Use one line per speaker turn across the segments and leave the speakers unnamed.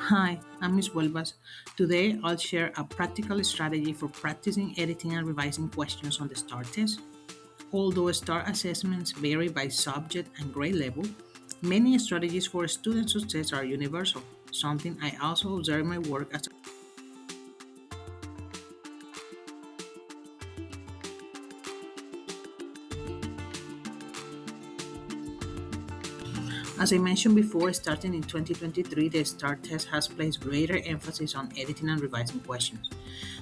Hi, I'm Ms. Huelvas. Today I'll share a practical strategy for practicing editing and revising questions on the STAAR test. Although STAAR assessments vary by subject and grade level, many strategies for student success are universal, something I also observe in my work as As I mentioned before, starting in 2023, the STAAR test has placed greater emphasis on editing and revising questions.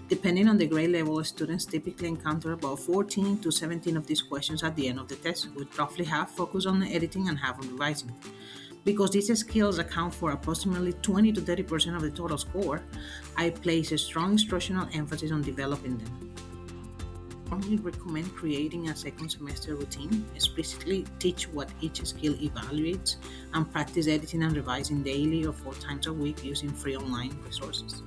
Depending on the grade level, students typically encounter about 14 to 17 of these questions at the end of the test, with roughly half focused on editing and half on revising. Because these skills account for approximately 20 to 30% of the total score, I place a strong instructional emphasis on developing them. Strongly recommend creating a second semester routine, explicitly teach what each skill evaluates, and practice editing and revising daily or 4 times a week using free online resources.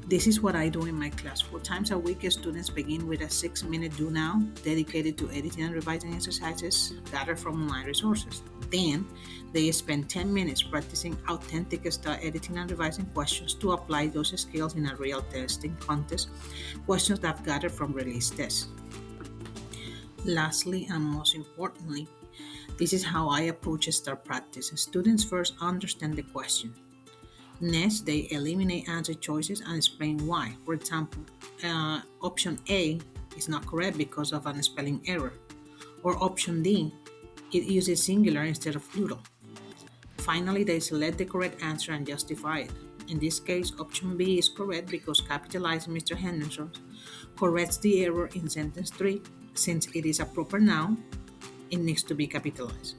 This is what I do in my class. 4 times a week, students begin with a 6-minute do now dedicated to editing and revising exercises gathered from online resources. Then, they spend 10 minutes practicing authentic style editing and revising questions to apply those skills in a real testing contest, questions that I've gathered from release tests. Lastly, and most importantly, this is how I approach STAR practice. Students first understand the question. Next, they eliminate answer choices and explain why. For example, option A is not correct because of a spelling error, or option D, it uses singular instead of plural. Finally, they select the correct answer and justify it. In this case, option B is correct because capitalizing Mr. Henderson corrects the error in sentence 3. Since it is a proper noun, it needs to be capitalized.